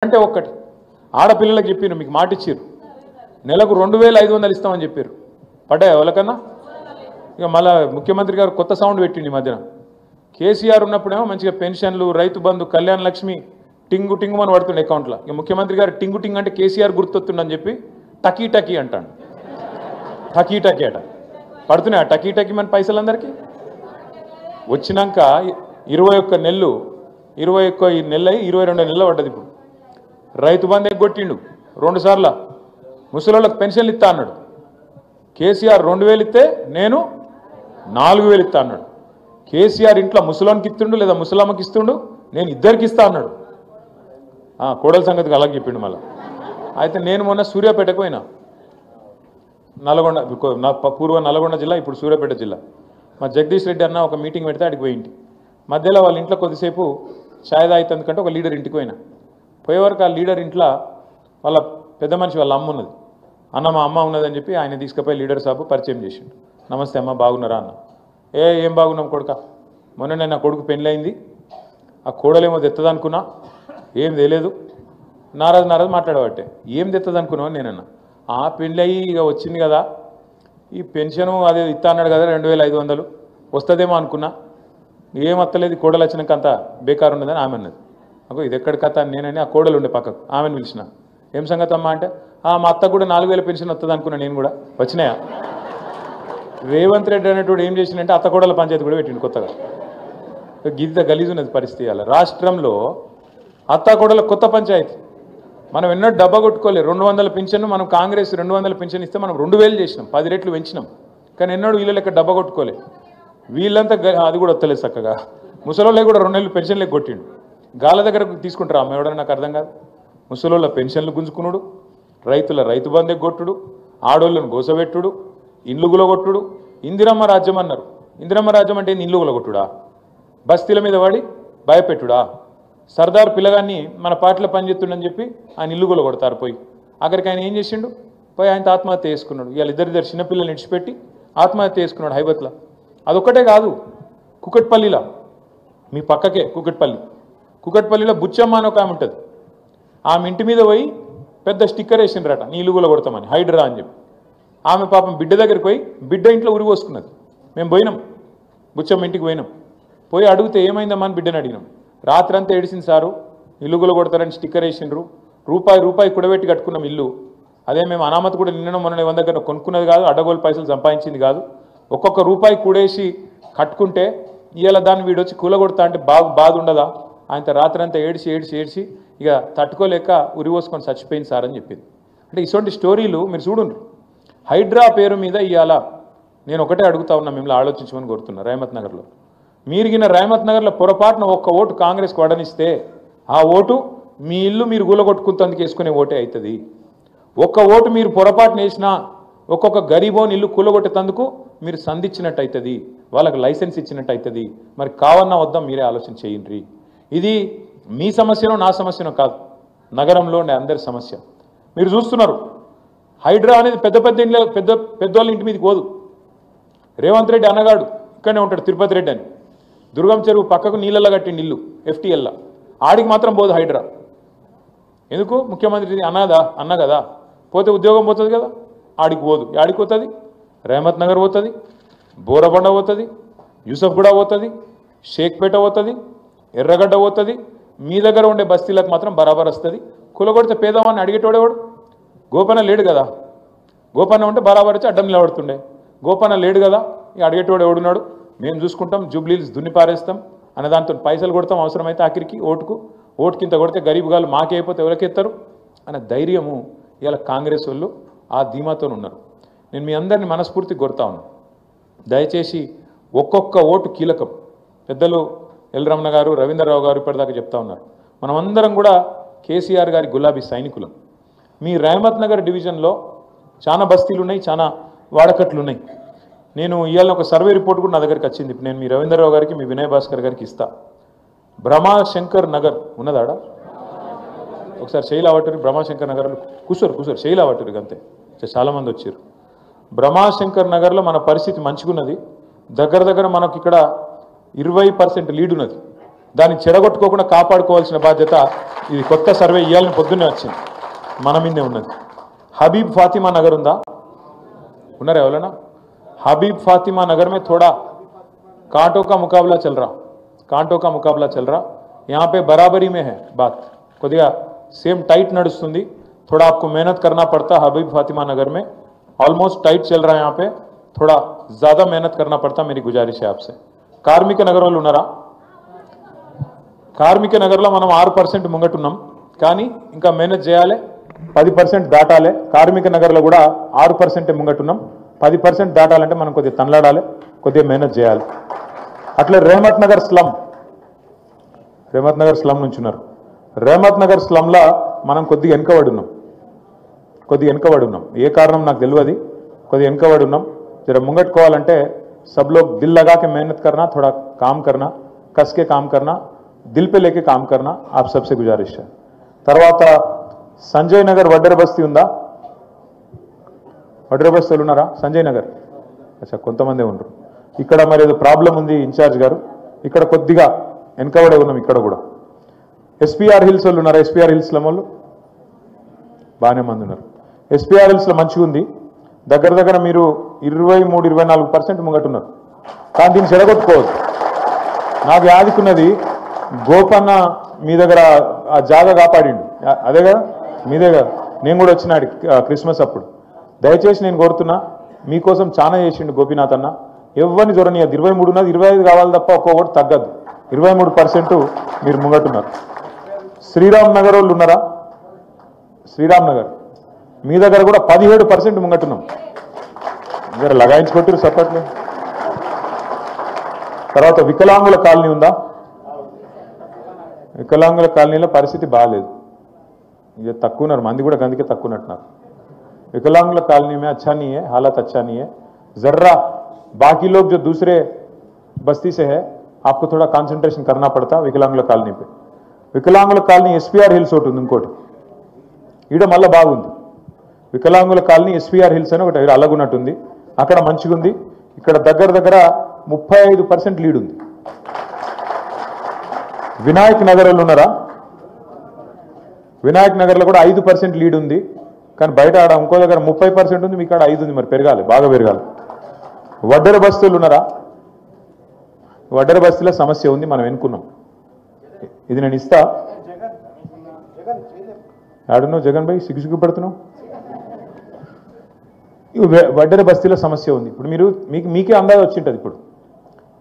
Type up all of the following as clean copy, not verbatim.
అంటే ఒక్కటి ఆడపిల్లలకు చెప్పిరు, మీకు మాట ఇచ్చిరు, నెలకు 2500 ఇస్తామని చెప్పారు. పడ్డాయా వాళ్ళకన్నా? ఇక మళ్ళా ముఖ్యమంత్రి గారు కొత్త సౌండ్ పెట్టిండి మధ్యన. కేసీఆర్ ఉన్నప్పుడేమో మంచిగా పెన్షన్లు, రైతు బంధు, కళ్యాణ లక్ష్మి టింగు టింగు అని పడుతుండే అకౌంట్లో. ఇక ముఖ్యమంత్రి గారు టింగు టింగ్ అంటే కేసీఆర్ గుర్తొస్తుందని చెప్పి టకీ టకీ అంటాడు. టకీ టకీ అట పడుతున్నాయి. ఆ టకీ టకీ మన పైసలు అందరికీ వచ్చినాక 21 నెలలు, 21 నెలలు 22 నెలలు పడ్డది. ఇప్పుడు రైతు బంధు ఎగ్గొట్టిండు 2 సార్లు. ముసలోళ్ళకి పెన్షన్లు ఇస్తా అన్నాడు. కేసీఆర్ 2000 ఇస్తే నేను 4000 ఇస్తా అన్నాడు. కేసీఆర్ ఇంట్లో ముసలోనికి ఇస్తుండు లేదా ముసలమ్మకి ఇస్తుండు, నేను ఇద్దరికి ఇస్తా అన్నాడు. కోడల సంగతికి అలాగే చెప్పిండు. మళ్ళీ అయితే నేను మొన్న సూర్యాపేటకు పోయినా, నల్గొండ, నా పూర్వ నల్గొండ జిల్లా, ఇప్పుడు సూర్యాపేట జిల్లా. మా జగదీష్ రెడ్డి అన్న ఒక మీటింగ్ పెడితే అడిగి పోయింటి. మధ్యలో వాళ్ళ ఇంట్లో కొద్దిసేపు ఛాయ్ తాగుతుందుకంటే ఒక లీడర్ ఇంటికి పోయినా. పోయేవరకు ఆ లీడర్ ఇంట్లో వాళ్ళ పెద్ద మనిషి వాళ్ళ అమ్మ ఉన్నది. అన్న మా అమ్మ ఉన్నదని చెప్పి ఆయన తీసుకుపోయి లీడర్ సాబు పరిచయం చేసిండు. నమస్తే అమ్మ, బాగున్నారా అన్న. ఏం బాగున్నాం కొడుక, మొన్ననే నా కొడుకు పెళ్ళయింది, ఆ కోడలేమో తెత్తది అనుకున్నా, ఏం తెలియదు. నారాజు మాట్లాడబట్టే ఏం తెత్తది అనుకున్నావు నేనన్నా. పెళ్ళి అయ్యి ఇక వచ్చింది కదా, ఈ పెన్షను అదే ఇస్తా అన్నాడు కదా 2500 వస్తుందేమో అనుకున్నా, ఏం వస్తలేదు, కోడలు వచ్చినాక అంతా బేకారు ఉన్నదని ఆమె అన్నది. అగో ఇది ఎక్కడి కథ అని నేనని ఆ కోడలు ఉండే పక్కకు ఆమెను పిలిచిన. ఏం సంగతి అమ్మా అంటే, మా అత్త కూడా 4000 పెన్షన్ వస్తుంది అనుకున్నా నేను కూడా. వచ్చినాయా? రేవంత్ రెడ్డి అనేటువంటి ఏం చేసిందంటే అత్త కోడల పంచాయతీ కూడా పెట్టిండు కొత్తగా. గిద్ద గలీజు ఉన్నది పరిస్థితి. అలా రాష్ట్రంలో అత్త కోడల కొత్త పంచాయతీ. మనం ఎన్నో డబ్బా కొట్టుకోలేదు. 200 పెన్షన్, మనం కాంగ్రెస్ 200 పెన్షన్ ఇస్తే మనం 2000 చేసినాం, 10 రెట్లు పెంచినాం. కానీ ఎన్నడూ వీళ్ళ లెక్క డబ్బా కొట్టుకోలే. వీళ్ళంతా అది కూడా వస్తలేదు చక్కగా. ముసలోళ్ళకి కూడా 2 నెలలు పెన్షన్లే కొట్టిండు. గాల దగ్గర తీసుకుంటారా అమ్మ ఎవడన్నా? నాకు అర్థం కాదు. ముసలోళ్ళ పెన్షన్లు గుంజుకున్నాడు, రైతుల రైతు బంధు కొట్టుడు, ఆడోళ్ళను గోసబెట్టుడు, ఇండ్లు గులగొట్టుడు. ఇందిరమ్మ రాజ్యం అన్నారు. ఇందిరమ్మ రాజ్యం అంటే ఇల్లు గులగొట్టుడా? బస్తీల మీద పడి భయపెట్టుడా? సర్దార్ పిల్లగాన్ని మన పార్టీలో పనిచేస్తుండని చెప్పి ఆయన ఇల్లు గులగొడతారు పోయి. అక్కడికి ఆయన ఏం చేసిండు? పోయి ఆయన ఆత్మహత్య చేసుకున్నాడు. ఇవాళ ఇద్దరు చిన్నపిల్లల్ని ఇడిచిపెట్టి ఆత్మహత్య చేసుకున్నాడు హైబత్లో. అదొక్కటే కాదు, కుకట్పల్లిలో, మీ పక్కకే కుకట్పల్లిలో బుచ్చమ్మ అని ఒక ఆమె ఉంటుంది. ఆమె ఇంటి మీద పోయి పెద్ద స్టిక్కర్ వేసిండ్రట, నీ ఇల్లు కొడతామని, హైడ్రా అని చెప్పి. ఆమె పాపం బిడ్డ దగ్గరికి పోయి బిడ్డ ఇంట్లో ఉరి పోసుకున్నది. మేము పోయినాం, బుచ్చమ్మ ఇంటికి పోయినాం. పోయి అడిగితే ఏమైందమ్మా అని బిడ్డని అడిగినాం. రాత్రంతా ఏడిసింది సారు, ఇల్లు కొడతారని స్టిక్కర్ వేసిండ్రు, రూపాయి కూడబెట్టి కట్టుకున్నాం ఇల్లు. అదే మేము అనామతి కూడా నిన్న మొన్న 100 దగ్గర కొనుక్కున్నది కాదు, అడ్డగోలు పైసలు సంపాదించింది కాదు. ఒక్కొక్క రూపాయి కూడేసి కట్టుకుంటే ఇవాళ దాన్ని వీడొచ్చి కూలగొడతా అంటే బాధ ఉండదా? ఆయన రాత్రంతా ఏడిసి ఇక తట్టుకోలేక ఉరి పోసుకొని చచ్చిపోయింది సార్ అని చెప్పింది. అంటే ఇటువంటి స్టోరీలు మీరు చూడండి. హైడ్రా పేరు మీద ఇవాళ నేను ఒకటే అడుగుతా ఉన్నా, మిమ్మల్ని ఆలోచించమని కోరుతున్నా. రహమత్ నగర్లో మీరిగిన రహమత్ నగర్లో పొరపాటున ఒక్క ఓటు కాంగ్రెస్కి వడనిస్తే ఆ ఓటు మీ ఇల్లు మీరు కూలగొట్టుకుంటందుకు వేసుకునే ఓటే అవుతుంది. ఒక్క ఓటు మీరు పొరపాటున వేసినా ఒక్కొక్క గరీబోని ఇల్లు కూలగొట్టేందుకు మీరు సంధించినట్టు అవుతుంది, వాళ్ళకి లైసెన్స్ ఇచ్చినట్టు అవుతుంది. మరి కావన్నా వద్దాం, మీరే ఆలోచన చేయండి. ఇది మీ సమస్యనో నా సమస్యనో కాదు, నగరంలో ఉండే అందరి సమస్య. మీరు చూస్తున్నారు, హైడ్రా అనేది పెద్దోళ్ళ ఇంటి మీదకి పోదు. రేవంత్ రెడ్డి అన్నగాడు ఇక్కడనే ఉంటాడు, తిరుపతి రెడ్డి అని, దుర్గం చెరువు పక్కకు నీళ్ళల్లో కట్టిండి ఇల్లు, FTLలో. ఆడికి మాత్రం పోదు హైడ్రా. ఎందుకు? ముఖ్యమంత్రి అన్న కదా, పోతే ఉద్యోగం పోతుంది కదా, ఆడికి పోదు. ఆడికి పోతుంది, రహమత్ నగర్ పోతుంది, బోరబండ పోతుంది, యూసఫ్గూడ పోతుంది, షేక్పేట పోతుంది, ఎర్రగడ్డ పోతుంది. మీ దగ్గర ఉండే బస్తీలకు మాత్రం బరాబర్ వస్తుంది. కులగొడితే పేదవాన్ని అడిగేటోడేవాడు? గోపన్న లేడు కదా. గోపన్న ఉంటే బరాబర్ వచ్చి అడ్డం నిలబడుతుండే. గోపన్న లేడు కదా, ఇక అడిగేటోడు ఎవడున్నాడు? మేము చూసుకుంటాం, జూబ్లీస్ దున్ని పారేస్తాం అనే దాంతో పైసలు కొడతాం, అవసరమైతే ఆఖరికి ఓటుకింత కొడితే గరీబ్ గాళ్ళు మాకే అయిపోతే ఎవరికెత్తారు అనే ధైర్యము ఇవాళ కాంగ్రెస్ వాళ్ళు ఆ ధీమాతో ఉన్నారు. నేను మీ అందరినీ మనస్ఫూర్తి కోరుతా ఉన్నాను, దయచేసి ఒక్కొక్క ఓటు కీలకం. పెద్దలు ఎల్ రమణ గారు, రవీంద్రరావు గారు ఇప్పటిదాకా చెప్తా ఉన్నారు. మనమందరం కూడా కేసీఆర్ గారి గులాబీ సైనికులం. మీ రహమత్ నగర్ డివిజన్లో చాలా బస్తీలు ఉన్నాయి, చాలా వాడకట్లు ఉన్నాయి. నేను ఇవాళ ఒక సర్వే రిపోర్ట్ కూడా నా దగ్గరికి వచ్చింది. నేను మీ రవీంద్రరావు గారికి, మీ వినయ్ భాస్కర్ గారికి ఇస్తా. బ్రహ్మాశంకర్ నగర్ ఉన్నదాడా? ఒకసారి శైలావటూరి, బ్రహ్మాశంకర్ నగర్లో కూర్చోరు శైలావటూరికి అంతే, చాలామంది వచ్చారు. బ్రహ్మాశంకర్ నగర్లో మన పరిస్థితి మంచిగున్నది. దగ్గర మనకి ఇక్కడ 20% లీడ్ ఉన్నది. దాన్ని చెడగొట్టుకోకుండా కాపాడుకోవాల్సిన బాధ్యత ఇది కొత్త సర్వే ఇవ్వాలని పొద్దున్నే వచ్చింది మన మీదే ఉన్నది हबीब फातिमा नगर उंदा उन्नरे ఎవరైనా हबीब फातिमा नगर में थोड़ा कांटों का मुकाबला चल रहा यहाँ पे बराबरी में है बात कोदिगा सेम टाइट नडुस्तुंदी थोड़ा आपको मेहनत करना पड़ता हबीब फातिमा नगर में ऑलमोस्ट टाइट चल रहा है यहाँ पे थोड़ा ज्यादा मेहनत करना पड़ता मेरी गुजारिश है आपसे कार्मिक नगर वालों उन्नारा कार्मिक नगर లో మనం 6% ముంగటున్నాం కానీ ఇంకా మెహనత్ చేయాలి 10% దాటాలి కార్మిక నగర్లో కూడా 6% ముంగటున్నాం 10% దాటాలంటే మనం కొద్దిగా తనలాడాలి కొద్దిగా మెహనత్ చేయాలి అట్లే రెహమత్ నగర్ స్లమ్ నుంచి ఉన్నారు రెహమత్ నగర్ స్లమ్లా మనం కొద్దిగా వెనకబడి ఉన్నాం ఏ కారణం నాకు తెలియదు కొద్దిగా వెనకబడి ఉన్నాం జర ముంగట్టుకోవాలంటే सब लोग दिल लगा के मेहनत करना थोड़ा काम करना कस के काम करना दिल पे लेके काम करना आप सबसे गुजारिश है తర్వాత సంజయ్ నగర్ వడ్డెర బస్తీ ఉందా వడ్డెర బస్తీలు ఉన్నారా సంజయ్ నగర్ అచ్చా కొంతమంది ఉన్నారు ఇక్కడ మరి ఏదో ప్రాబ్లం ఉంది ఇన్ఛార్జ్ గారు ఇక్కడ కొద్దిగా వెనకబడే ఉన్నాం ఇక్కడ కూడా ఎస్పీఆర్ హిల్స్ వాళ్ళు ఉన్నారా ఎస్పీఆర్ హిల్స్ లో వాళ్ళు బాగానే మంది ఉన్నారు ఎస్పీఆర్ హిల్స్ లో మంచిగా ఉంది దగ్గర మీరు 23-24% ముంగటున్నారు కానీ దీన్ని చెడగొట్టుకోవద్దు నాకు యాదికున్నది గోపన్న మీ దగ్గర ఆ జాగా కాపాడిండు అదే కదా మీదే కదా నేను కూడా వచ్చినాడు క్రిస్మస్ అప్పుడు దయచేసి నేను కోరుతున్నా మీకోసం చాలా చేసిండు గోపీనాథ్ అన్న ఎవరిని చూడనియదు 23 ఉన్నది 25 కావాలి తప్ప ఒక్కొక్కటి తగ్గదు 23% మీరు ముంగటున్నారు శ్రీరామ్ నగర్ వాళ్ళు ఉన్నారా శ్రీరామ్ నగర్ మీ దగ్గర కూడా 17% ముంగటున్నాం మీరు లగాయించుకొట్టారు సపట్లు తర్వాత వికలాంగుల కాలనీ ఉందా వికలాంగుల కాలనీలో పరిస్థితి బాగాలేదు ये तक्कू मंदी गंदे तक्कू विकलांग कॉलोनी में अच्छा नहीं है हालत अच्छा नहीं है जर्रा बाकी लोग जो दूसरे बस्ती से है आपको थोड़ा कंसंट्रेशन करना पड़ता विकलांग कॉलोनी पे विकलांग कॉलोनी एसपीआर हिल्स इंकोटी इड मल्ल बागुंदी विकलांग कॉलोनी एसपीआर हिल्स అని ఒకటి అలాగున్నట్టుంది అక్కడ మంచిగా ఉంది ఇక్కడ దగ్గర 35% లీడ్ ఉంది వినాయక్ నగర్ లో ఉన్నారా వినాయక్ నగర్ లో కూడా 5% లీడ్ ఉంది కానీ బయట ఆడ ఇంకో దగ్గర 30% ఉంది మీకు ఆడ 5 ఉంది మరి పెరగాలి బాగా పెరగాలి వడ్డెర బస్తీలు ఉన్నారా వడ్డెర బస్తీల సమస్య ఉంది మనం ఎన్నుకున్నాం ఇది నేను ఇస్తా ఆడునో జగన్ భాయ్ సిగ్గు పడుతున్నావు వడ్డెర బస్తీల సమస్య ఉంది ఇప్పుడు మీరు మీకే అందాజ వచ్చింటది ఇప్పుడు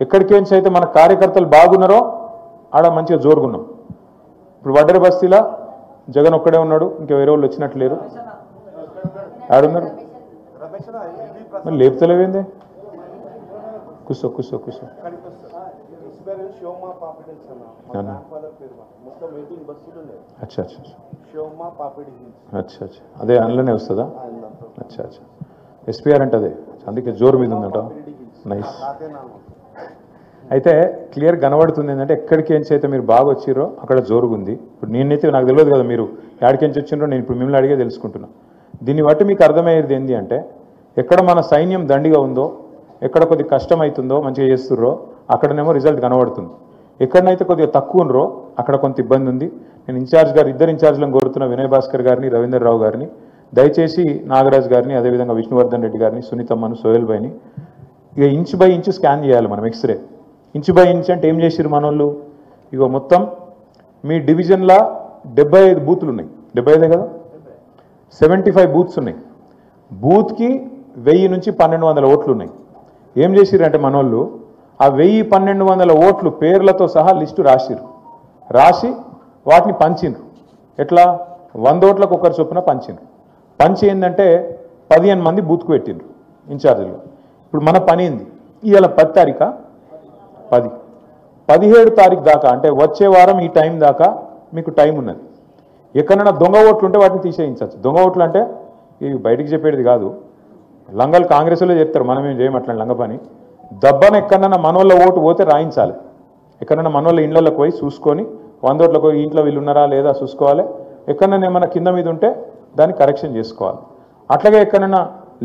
ఎక్కడికేంచి అయితే మన కార్యకర్తలు బాగున్నారో ఆడ మంచిగా జోరుగున్నాం ఇప్పుడు వడ్డెర బస్తీల జగన్ ఒక్కడే ఉన్నాడు ఇంకా వేరే వాళ్ళు వచ్చినట్లు లేరు ఆడున్నారు మరి లేపుతలేవేందే కూర్చో अच्छा అదే అందులోనే వస్తుందా అచ్చా ఎస్పీఆర్ అంటే అదే అందుకే జోరు మీద ఉందంట నైస్ అయితే క్లియర్ కనబడుతుంది ఏంటంటే ఎక్కడికేంచి అయితే మీరు బాగా వచ్చిరో అక్కడ జోరుగుంది ఇప్పుడు నేనైతే నాకు తెలియదు కదా మీరు ఎక్కడికేంచి వచ్చిండ్రో నేను ఇప్పుడు మిమ్మల్ని అడిగే తెలుసుకుంటున్నా దీన్ని బట్టి మీకు అర్థమయ్యేది ఏంటి అంటే ఎక్కడ మన సైన్యం దండిగా ఉందో ఎక్కడ కొద్దిగా కష్టం అవుతుందో మంచిగా చేస్తుర్రో అక్కడనేమో రిజల్ట్ కనబడుతుంది ఎక్కడనైతే కొద్దిగా తక్కువ ఉన్నరో అక్కడ కొంత ఇబ్బంది ఉంది నేను ఇన్ఛార్జ్ గారు ఇద్దరు ఇన్ఛార్జ్లను కోరుతున్న వినయ్ భాస్కర్ గారిని రవీంద్రరావు గారిని దయచేసి నాగరాజ్ గారిని అదేవిధంగా విష్ణువర్ధన్ రెడ్డి గారిని సునీతమ్మను సోహెల్ భాయ్ని ఇక ఇంచ్ బై ఇంచ్ స్కాన్ చేయాలి మనం ఎక్స్రే ఇంచ్ బై ఇంచ్ అంటే ఏం చేసిరు మన వాళ్ళు ఇక మొత్తం మీ డివిజన్లో 75 బూతులు ఉన్నాయి 75 కదా 75 బూత్స్ ఉన్నాయి బూత్కి 1000 నుంచి 1200 ఓట్లు ఉన్నాయి ఏం చేసిరంటే మన వాళ్ళు ఆ 1000-1200 ఓట్లు పేర్లతో సహా లిస్టు రాసి వాటిని పంచిండ్రు ఎట్లా 100 ఓట్లకు ఒకరి చొప్పున పంచి ఏంటంటే 15 మంది బూత్కు పెట్టిండ్రు ఇన్ఛార్జీలు ఇప్పుడు మన పని ఏంది ఇవాళ 10 తారీఖు 17 తారీఖు దాకా అంటే వచ్చే వారం ఈ టైం దాకా మీకు టైం ఉన్నది ఎక్కడైనా దొంగ ఓట్లు ఉంటే వాటిని తీసేయించవచ్చు దొంగ ఓట్లు అంటే ఇవి బయటికి చెప్పేది కాదు లంగలు కాంగ్రెస్లో చెప్తారు మనం ఏం చేయమట్లా లంగ పని దబ్బన ఎక్కడన్నా మనోళ్ళ ఓటు పోతే రాయించాలి ఎక్కడన్నా మనోళ్ళ ఇండ్లలోకి పోయి చూసుకొని 100 ఓట్లకు ఇంట్లో వీళ్ళు ఉన్నారా లేదా చూసుకోవాలి ఎక్కడన్నా ఏమైనా కింద మీద ఉంటే దాన్ని కరెక్షన్ చేసుకోవాలి అట్లాగే ఎక్కడైనా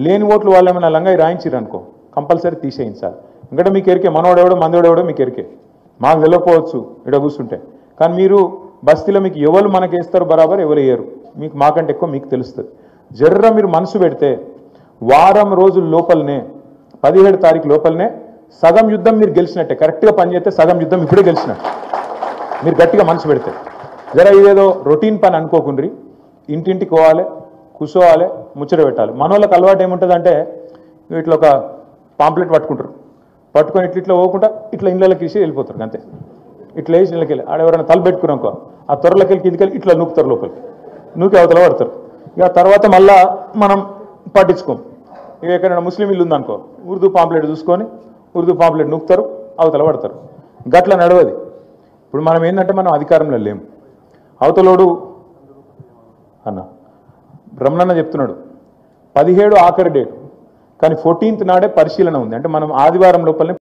లేని ఓట్లు వాళ్ళు ఏమైనా లంగా రాయించారు అనుకో కంపల్సరీ తీసేయించాలి ఎందుకంటే మీకు ఎరికే మనోడెవడో మందోడెవడో మీకు ఎరికే మాకు తెలియకపోవచ్చు ఇక్కడ కూర్చుంటే, కానీ మీరు బస్తీలో మీకు ఎవరు మనకి వేస్తారు బరాబర్, ఎవరు వేయరు, మీకు మాకంటే ఎక్కువ మీకు తెలుస్తుంది. జర్ర మీరు మనసు పెడితే వారం రోజుల లోపలనే 17 తారీఖు లోపలనే సగం యుద్ధం మీరు గెలిచినట్టే. కరెక్ట్గా పనిచేస్తే సగం యుద్ధం ఇప్పుడే గెలిచినట్టు మీరు గట్టిగా మనసు పెడితే. జర ఇదేదో రొటీన్ పని అనుకోకుండ్రి. ఇంటింటికి పోవాలి, కూర్చోవాలి, ముచ్చట పెట్టాలి. మన వాళ్ళకి అలవాటు ఏముంటుంది అంటే ఇట్లా ఒక పాంప్లెట్ పట్టుకుంటారు, పట్టుకొని ఇట్లా పోకుండా ఇట్లా ఇళ్ళకి వేసి వెళ్ళిపోతారు అంతే. ఇట్లా వేసి ఇళ్ళకి వెళ్ళి ఆడెవరైనా తల పెట్టుకున్నాకో ఆ త్వరలోకి వెళ్ళి కిందికి ఇట్లా నూకుతారు, లోపలికి నూకి అవతల పడతారు. ఇక తర్వాత మళ్ళా మనం పట్టించుకోం. ఇక ఎక్కడైనా ముస్లిం ఇల్లు ఉందనుకో ఉర్దూ పాంప్లెట్ చూసుకొని ఉర్దూ పాంప్లెట్ నూకుతారు, అవతల పడతారు. గట్ల నడవది. ఇప్పుడు మనం ఏంటంటే మనం అధికారంలో లేము. అవతలోడు అన్న బ్రహ్మణన్న చెప్తున్నాడు 17 ఆఖరి డేట్, కానీ 14th నాడే పరిశీలన ఉంది. అంటే మనం ఆదివారం లోపలనే